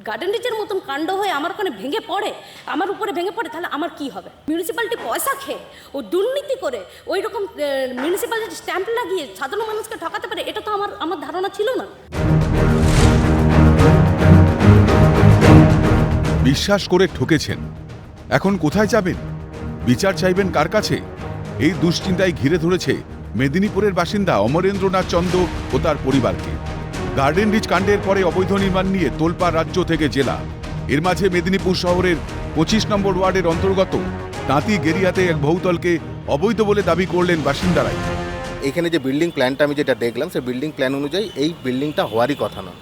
Garden রিচের মতন কাণ্ড হয়ে আমার ওখানে ভেঙে পড়ে, আমার উপরে ভেঙে পড়ে, তাহলে আমার কি হবে? মিউনিসিপ্যালিটি পয়সা খেয়ে ও দুর্নীতি করে ওই রকম মিউনিসিপ্যালিটি স্ট্যাম্প লাগিয়ে সাধারণ মানুষকে ঠকাতে পারে, এটা তো আমার ধারণা ছিল না। বিশ্বাস করে ঠকেছেন, এখন কোথায় যাবেন? বিচার চাইবেন কার কাছে? এই দুশ্চিন্তায় ঘিরে ধরেছে মেদিনীপুরের বাসিন্দা অমরেন্দ্রনাথ চন্দ ও তার পরিবারকে। গার্ডেন রিচ কাণ্ডের পরে অবৈধ নির্মাণ নিয়ে তোলপাড় রাজ্য থেকে জেলা। এর মাঝে মেদিনীপুর শহরের 25 নম্বর ওয়ার্ডের অন্তর্গত তাঁতি গেরিয়াতে এক বহুতলকে অবৈধ বলে দাবি করলেন বাসিন্দারাই। এখানে যে বিল্ডিং প্ল্যানটা আমি যেটা দেখলাম, সেই বিল্ডিং প্ল্যান অনুযায়ী এই বিল্ডিংটা হওয়ারই কথা না।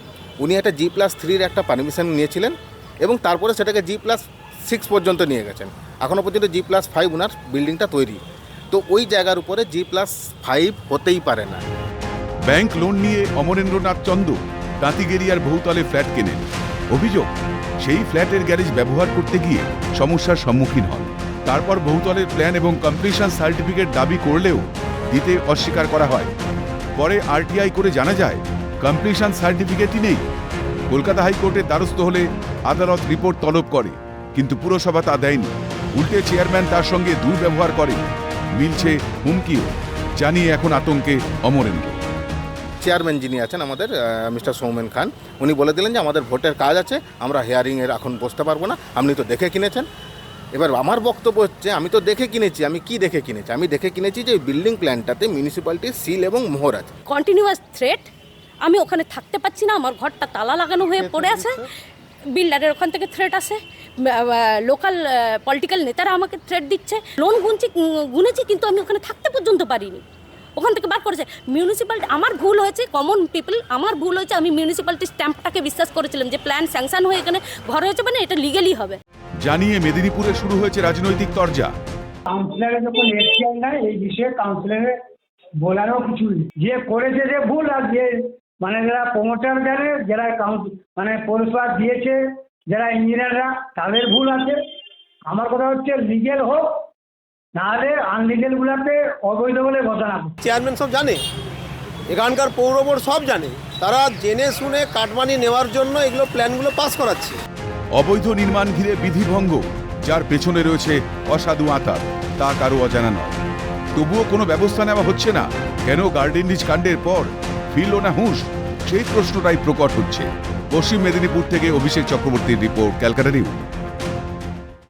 উনি একটা G+3 একটা পারমিশন নিয়েছিলেন এবং তারপরে সেটাকে G+6 পর্যন্ত নিয়ে গেছেন। এখনও পর্যন্ত G+5 উনার বিল্ডিংটা তৈরি, তো ওই জায়গার উপরে G+5 হতেই পারে না। ব্যাংক লোন নিয়ে অমরেন্দ্রনাথ চন্দ তাঁতিগেরিয়ার বহুতলে ফ্ল্যাট কেনেন। অভিযোগ, সেই ফ্ল্যাটের গ্যারেজ ব্যবহার করতে গিয়ে সমস্যার সম্মুখীন হন। তারপর বহুতলের প্ল্যান এবং কমপ্লিশন সার্টিফিকেট দাবি করলেও দিতে অস্বীকার করা হয়। পরে RTI করে জানা যায় কমপ্লিশন সার্টিফিকেটই নেই। কলকাতা হাইকোর্টের দ্বারস্থ হলে আদালত রিপোর্ট তলব করে, কিন্তু পুরসভা তা দেয়নি। উল্টে চেয়ারম্যান তার সঙ্গে দুর্ব্যবহার করে, মিলছে হুমকিও। জানিয়ে এখন আতঙ্কে অমরেন্দ্র। চেয়ারম্যান যিনি আছেন আমাদের মিস্টার সৌমেন খান, উনি বলে দিলেন যে আমাদের ভোটের কাজ আছে, আমরা হিয়ারিংয়ের এখন বসতে পারবো না, আপনি তো দেখে কিনেছেন। এবার আমার বক্তব্য হচ্ছে, আমি তো দেখে কিনেছি। আমি কি দেখে কিনেছি? আমি দেখে কিনেছি যে বিল্ডিং প্ল্যানটাতে মিউনিসিপ্যালিটির সিল এবং মোহর আছে। কন্টিনিউয়াস থ্রেট, আমি ওখানে থাকতে পারছি না, আমার ঘরটা তালা লাগানো হয়ে পড়ে আছে। বিল্ডারের ওখান থেকে থ্রেট আসে, লোকাল পলিটিক্যাল নেতারা আমাকে থ্রেট দিচ্ছে। লোন গুনেছি, কিন্তু আমি ওখানে থাকতে পর্যন্ত পারিনি, ওখান থেকে বার করেছে মিউনিসিপ্যালিটি। আমার ভুল হয়েছে, কমন পিপল, আমার ভুল হয়েছে। আমি মিউনিসিপ্যালিটি স্ট্যাম্পটাকে বিশ্বাস করেছিলাম যে প্ল্যান স্যাংশন হয়ে এখানে ঘর হয়েছে, মানে এটা লিগেলি হবে। জানিয়ে মেদিনীপুরে শুরু হয়েছে রাজনৈতিক তরজা। কাউন্সিলরে যখন এখতিয়ার নেয় এই বিষয়ে কাউন্সিলরে বলারও কিছু নেই। যে করেছে যে ভুল, আর যে মানে যারা প্রমোটার জানে, যারা মানে পৌরসভা দিয়েছে, যারা ইঞ্জিনিয়াররা, তাদের ভুল আছে। আমার কথা হচ্ছে লিগেল হোক, নাহলে আনলিগেলগুলোকে অবৈধ বলে ঘোষণা হোক। চেয়ারম্যান সব জানে, এখানকার পৌর বোর্ড সব জানে, তারা জেনে শুনে কাটমানি নেওয়ার জন্য এগুলো প্ল্যানগুলো পাস করাচ্ছে। অবৈধ নির্মাণ ঘিরে বিধিভঙ্গ, যার পেছনে রয়েছে অসাধু আঁতাত, তা কারো অজানা নয়। তবুও কোনো ব্যবস্থা নেওয়া হচ্ছে না কেন? গার্ডেন রিচ কাণ্ডের পর ফিরল না হুঁশ, সেই প্রশ্নটাই প্রকট হচ্ছে। পশ্চিম মেদিনীপুর থেকে অভিষেক চক্রবর্তীর রিপোর্ট, ক্যালকাটা নিউজ।